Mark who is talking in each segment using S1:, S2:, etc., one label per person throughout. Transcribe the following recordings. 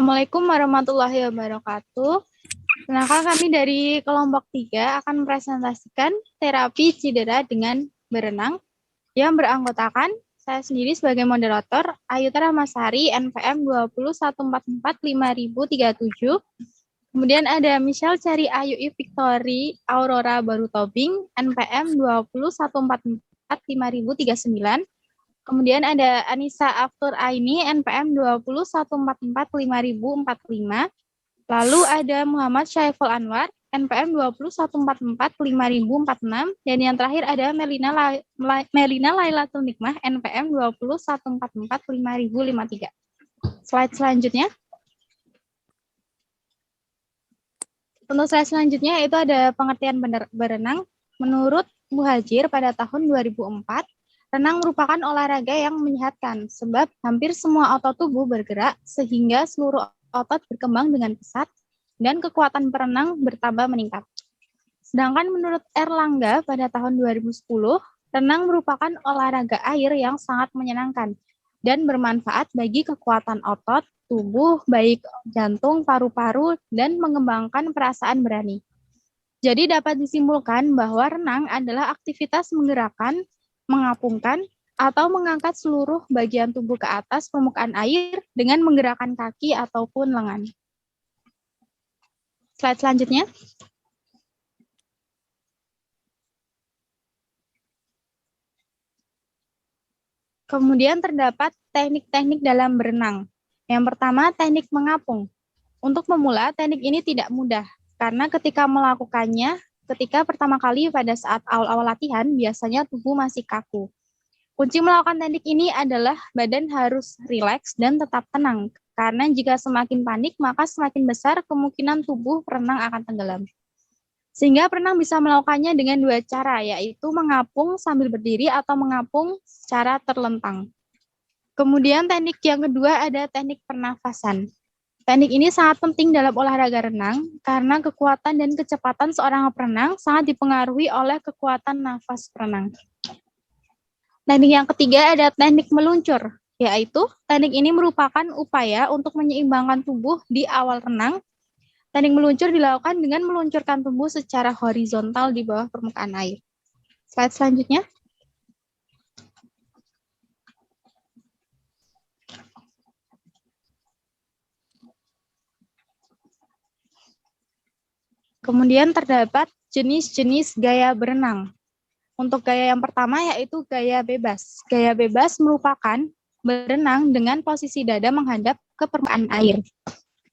S1: Assalamualaikum warahmatullahi wabarakatuh. Perkenalkan kami dari kelompok 3 akan mempresentasikan terapi cedera dengan berenang yang beranggotakan saya sendiri sebagai moderator, Ayuta Rahmasari, NPM 201445037. Kemudian ada Michelle Cari Ayu Victory Aurora Baru Tobing, NPM 201445039. Kemudian ada Anissa Aftur Aini, NPM 201445045. Lalu ada Muhammad Syaiful Anwar, NPM 201445046. Dan yang terakhir ada Melina Lailatul Nikmah, NPM 201445053. Slide selanjutnya. Untuk slide selanjutnya itu ada pengertian berenang. Menurut Muhajir pada tahun 2004, renang merupakan olahraga yang menyehatkan sebab hampir semua otot tubuh bergerak sehingga seluruh otot berkembang dengan pesat dan kekuatan perenang bertambah meningkat. Sedangkan menurut Erlangga pada tahun 2010, renang merupakan olahraga air yang sangat menyenangkan dan bermanfaat bagi kekuatan otot tubuh, baik jantung, paru-paru, dan mengembangkan perasaan berani. Jadi dapat disimpulkan bahwa renang adalah aktivitas menggerakkan, mengapungkan, atau mengangkat seluruh bagian tubuh ke atas permukaan air dengan menggerakkan kaki ataupun lengan. Slide selanjutnya. Kemudian terdapat teknik-teknik dalam berenang. Yang pertama, teknik mengapung. Untuk memula, teknik ini tidak mudah, karena ketika melakukannya, ketika pertama kali pada saat awal-awal latihan, biasanya tubuh masih kaku. Kunci melakukan teknik ini adalah badan harus rileks dan tetap tenang, karena jika semakin panik, maka semakin besar kemungkinan tubuh perenang akan tenggelam. Sehingga perenang bisa melakukannya dengan dua cara, yaitu mengapung sambil berdiri atau mengapung secara terlentang. Kemudian teknik yang kedua ada teknik pernafasan. Teknik ini sangat penting dalam olahraga renang karena kekuatan dan kecepatan seorang perenang sangat dipengaruhi oleh kekuatan nafas perenang. Teknik yang ketiga ada teknik meluncur, yaitu teknik ini merupakan upaya untuk menyeimbangkan tubuh di awal renang. Teknik meluncur dilakukan dengan meluncurkan tubuh secara horizontal di bawah permukaan air. Slide selanjutnya. Kemudian terdapat jenis-jenis gaya berenang. Untuk gaya yang pertama yaitu gaya bebas. Gaya bebas merupakan berenang dengan posisi dada menghadap ke permukaan air.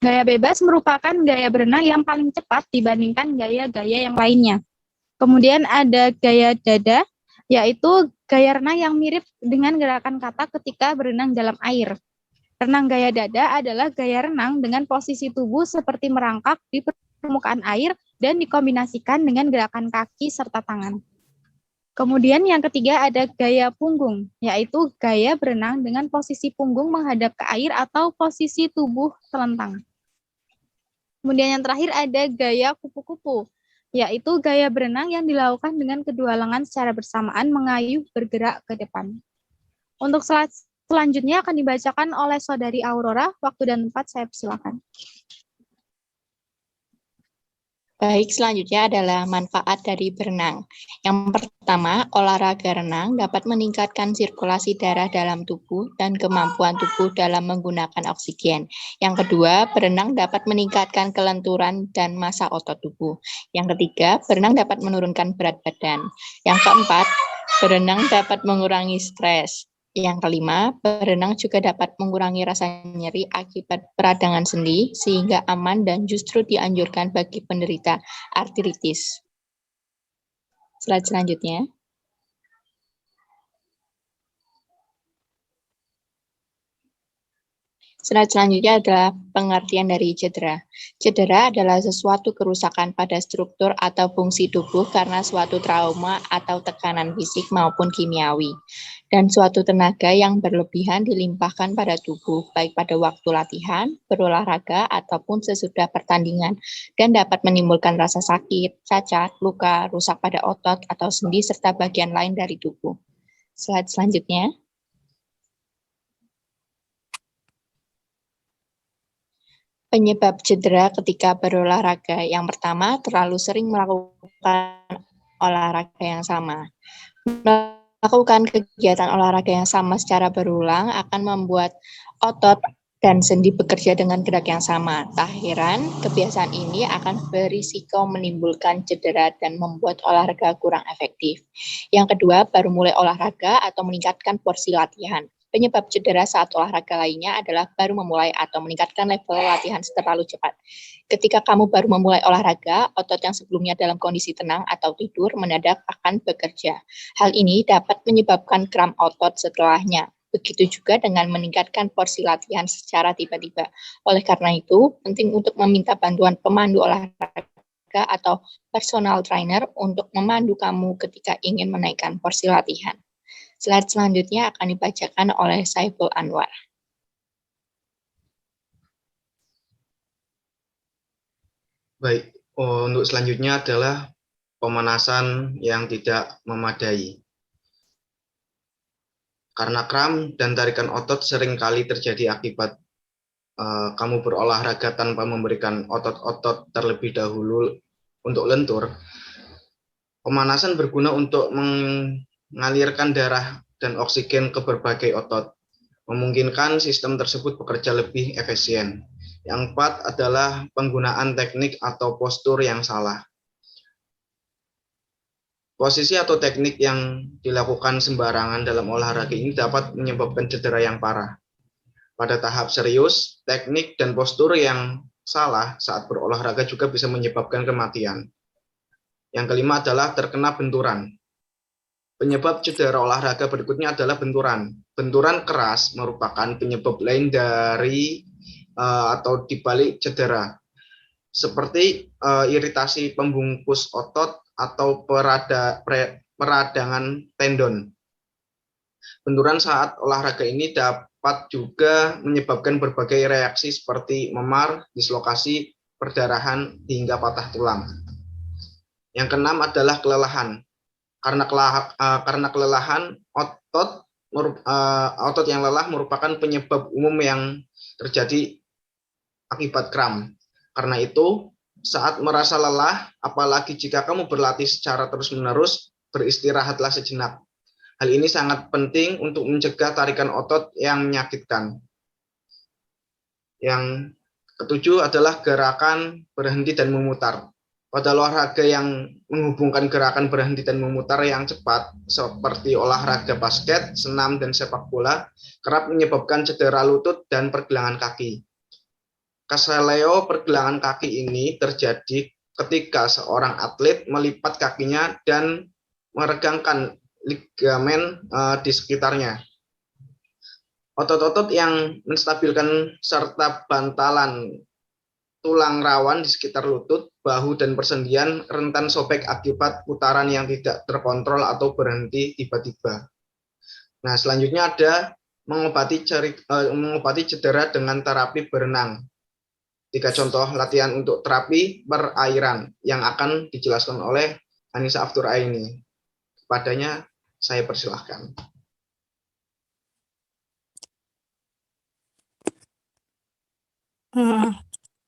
S1: Gaya bebas merupakan gaya berenang yang paling cepat dibandingkan gaya-gaya yang lainnya. Kemudian ada gaya dada, yaitu gaya renang yang mirip dengan gerakan kata ketika berenang dalam air. Renang gaya dada adalah gaya renang dengan posisi tubuh seperti merangkak di permukaan air dan dikombinasikan dengan gerakan kaki serta tangan. Kemudian yang ketiga ada gaya punggung, yaitu gaya berenang dengan posisi punggung menghadap ke air atau posisi tubuh telentang. Kemudian yang terakhir ada gaya kupu-kupu, yaitu gaya berenang yang dilakukan dengan kedua lengan secara bersamaan mengayuh bergerak ke depan. Untuk slide selanjutnya akan dibacakan oleh Saudari Aurora. Waktu dan tempat saya persilakan.
S2: Baik, selanjutnya adalah manfaat dari berenang. Yang pertama, olahraga renang dapat meningkatkan sirkulasi darah dalam tubuh dan kemampuan tubuh dalam menggunakan oksigen. Yang kedua, berenang dapat meningkatkan kelenturan dan massa otot tubuh. Yang ketiga, berenang dapat menurunkan berat badan. Yang keempat, berenang dapat mengurangi stres. Yang kelima, berenang juga dapat mengurangi rasa nyeri akibat peradangan sendi sehingga aman dan justru dianjurkan bagi penderita artritis. Slide selanjutnya. Slide selanjutnya adalah pengertian dari cedera. Cedera adalah sesuatu kerusakan pada struktur atau fungsi tubuh karena suatu trauma atau tekanan fisik maupun kimiawi, dan suatu tenaga yang berlebihan dilimpahkan pada tubuh, baik pada waktu latihan, berolahraga, ataupun sesudah pertandingan, dan dapat menimbulkan rasa sakit, cacat, luka, rusak pada otot atau sendi, serta bagian lain dari tubuh. Slide selanjutnya. Penyebab cedera ketika berolahraga. Yang pertama, terlalu sering melakukan olahraga yang sama. Melakukan kegiatan olahraga yang sama secara berulang akan membuat otot dan sendi bekerja dengan gerak yang sama. Tak heran, kebiasaan ini akan berisiko menimbulkan cedera dan membuat olahraga kurang efektif. Yang kedua, baru mulai olahraga atau meningkatkan porsi latihan. Penyebab cedera saat olahraga lainnya adalah baru memulai atau meningkatkan level latihan terlalu cepat. Ketika kamu baru memulai olahraga, otot yang sebelumnya dalam kondisi tenang atau tidur mendadak akan bekerja. Hal ini dapat menyebabkan kram otot setelahnya. Begitu juga dengan meningkatkan porsi latihan secara tiba-tiba. Oleh karena itu, penting untuk meminta bantuan pemandu olahraga atau personal trainer untuk memandu kamu ketika ingin menaikkan porsi latihan. Slide selanjutnya akan dibacakan oleh Saiful Anwar.
S3: Baik, untuk selanjutnya adalah pemanasan yang tidak memadai. Karena kram dan tarikan otot seringkali terjadi akibat kamu berolahraga tanpa memberikan otot-otot terlebih dahulu untuk lentur. Pemanasan berguna untuk mengalirkan darah dan oksigen ke berbagai otot, memungkinkan sistem tersebut bekerja lebih efisien. Yang keempat adalah penggunaan teknik atau postur yang salah. Posisi atau teknik yang dilakukan sembarangan dalam olahraga ini dapat menyebabkan cedera yang parah. Pada tahap serius, teknik dan postur yang salah saat berolahraga juga bisa menyebabkan kematian. Yang kelima adalah terkena benturan. Penyebab cedera olahraga berikutnya adalah benturan. Benturan keras merupakan penyebab lain dari atau dibalik cedera, seperti iritasi pembungkus otot atau peradangan tendon. Benturan saat olahraga ini dapat juga menyebabkan berbagai reaksi seperti memar, dislokasi, perdarahan, hingga patah tulang. Yang keenam adalah kelelahan. Karena kelelahan, otot yang lelah merupakan penyebab umum yang terjadi akibat kram. Karena itu, saat merasa lelah, apalagi jika kamu berlatih secara terus-menerus, beristirahatlah sejenak. Hal ini sangat penting untuk mencegah tarikan otot yang menyakitkan. Yang ketujuh adalah gerakan berhenti dan memutar. Pada olahraga yang menghubungkan gerakan berhenti dan memutar yang cepat, seperti olahraga basket, senam, dan sepak bola, kerap menyebabkan cedera lutut dan pergelangan kaki. Keseleo pergelangan kaki ini terjadi ketika seorang atlet melipat kakinya dan meregangkan ligamen di sekitarnya. Otot-otot yang menstabilkan serta bantalan tulang rawan di sekitar lutut, bahu, dan persendian rentan sobek akibat putaran yang tidak terkontrol atau berhenti tiba-tiba. Nah, selanjutnya ada mengobati cedera dengan terapi berenang. 3 contoh latihan untuk terapi perairan yang akan dijelaskan oleh Anissa Aftur Aini. Kepadanya saya persilahkan.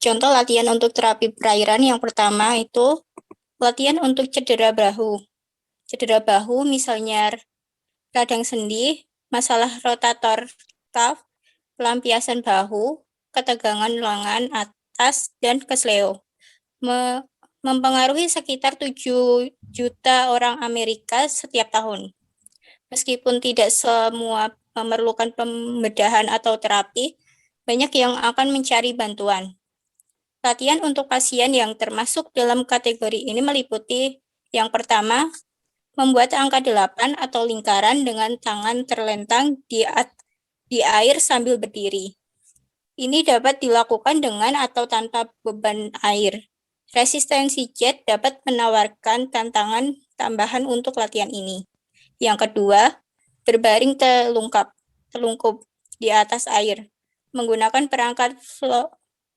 S4: Contoh latihan untuk terapi perairan yang pertama itu latihan untuk cedera bahu. Cedera bahu misalnya radang sendi, masalah rotator cuff, pelampiasan bahu, ketegangan lengan atas, dan kesleo. Mempengaruhi sekitar 7 juta orang Amerika setiap tahun. Meskipun tidak semua memerlukan pembedahan atau terapi, banyak yang akan mencari bantuan. Latihan untuk pasien yang termasuk dalam kategori ini meliputi yang pertama, membuat angka 8 atau lingkaran dengan tangan terlentang di air sambil berdiri. Ini dapat dilakukan dengan atau tanpa beban air. Resistensi jet dapat menawarkan tantangan tambahan untuk latihan ini. Yang kedua, berbaring telungkup di atas air, menggunakan perangkat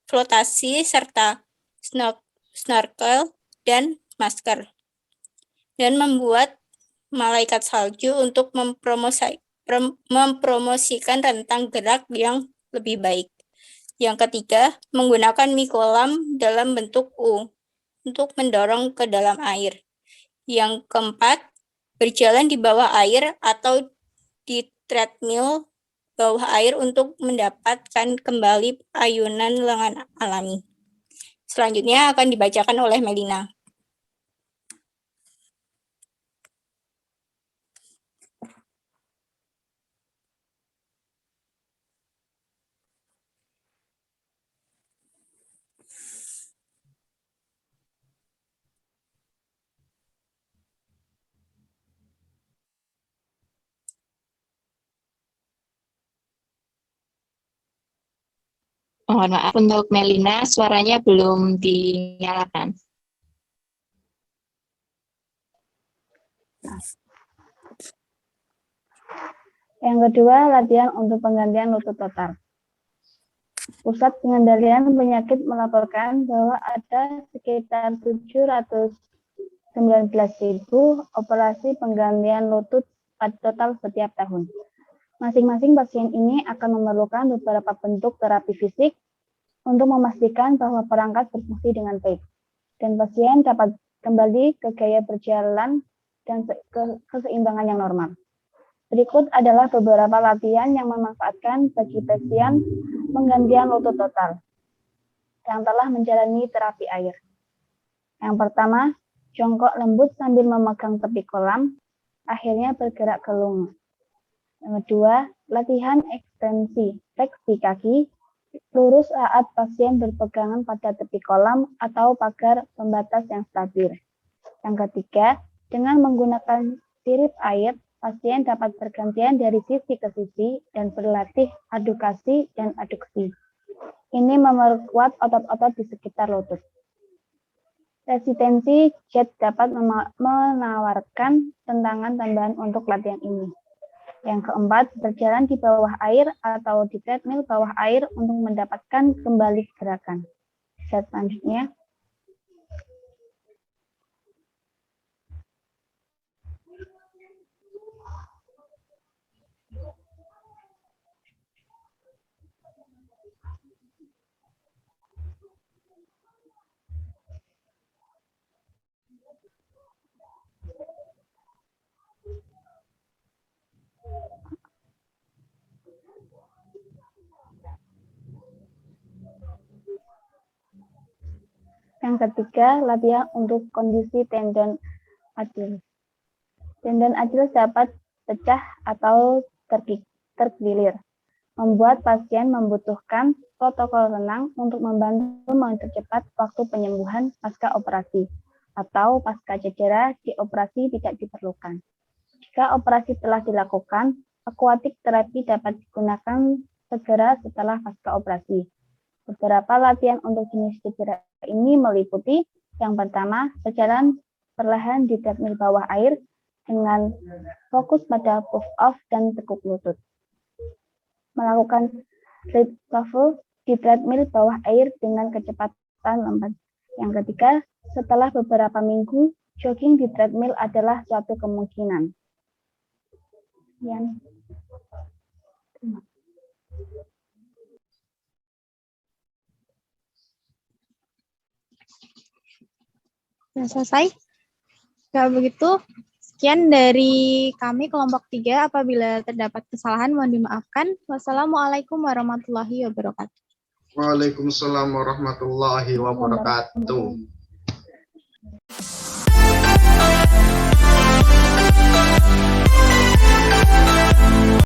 S4: flotasi serta snorkel dan masker, dan membuat malaikat salju untuk mempromosikan rentang gerak yang lebih baik. Yang ketiga, menggunakan mie kolam dalam bentuk U untuk mendorong ke dalam air. Yang keempat, berjalan di bawah air atau di treadmill bawah air untuk mendapatkan kembali ayunan lengan alami. Selanjutnya akan dibacakan oleh Melina.
S2: Mohon maaf untuk Melina, suaranya belum dinyalakan.
S5: Yang kedua, latihan untuk penggantian lutut total. Pusat Pengendalian Penyakit melaporkan bahwa ada sekitar 719.000 operasi penggantian lutut total setiap tahun. Masing-masing pasien ini akan memerlukan beberapa bentuk terapi fisik untuk memastikan bahwa perangkat berfungsi dengan baik, dan pasien dapat kembali ke gaya berjalan dan keseimbangan yang normal. Berikut adalah beberapa latihan yang memanfaatkan bagi pasien penggantian lutut total yang telah menjalani terapi air. Yang pertama, jongkok lembut sambil memegang tepi kolam, akhirnya bergerak ke lunge. Yang kedua, latihan ekstensi fleksi kaki, lurus saat pasien berpegangan pada tepi kolam atau pagar pembatas yang stabil. Yang ketiga, dengan menggunakan sirip air, pasien dapat bergantian dari sisi ke sisi dan berlatih adukasi dan aduksi. Ini memperkuat otot-otot di sekitar lutut. Resistensi jet dapat menawarkan tantangan tambahan untuk latihan ini. Yang keempat, berjalan di bawah air atau di treadmill bawah air untuk mendapatkan kembali gerakan. Slide selanjutnya. Yang ketiga, latihan untuk kondisi tendon Achilles. Tendon Achilles dapat pecah atau terkilir, membuat pasien membutuhkan protokol renang untuk membantu mempercepat waktu penyembuhan pasca operasi, atau pasca cedera di operasi tidak diperlukan. Jika operasi telah dilakukan, aquatic terapi dapat digunakan segera setelah pasca operasi. Beberapa latihan untuk jenis cedera ini meliputi yang pertama, berjalan perlahan di treadmill bawah air dengan fokus pada push off dan tekuk lutut. Melakukan slip shuffle di treadmill bawah air dengan kecepatan lambat. Yang ketiga, setelah beberapa minggu, jogging di treadmill adalah suatu kemungkinan.
S1: Sudah selesai? Kalau begitu, sekian dari kami kelompok 3. Apabila terdapat kesalahan, mohon dimaafkan. Wassalamualaikum warahmatullahi wabarakatuh.
S3: Waalaikumsalam warahmatullahi wabarakatuh.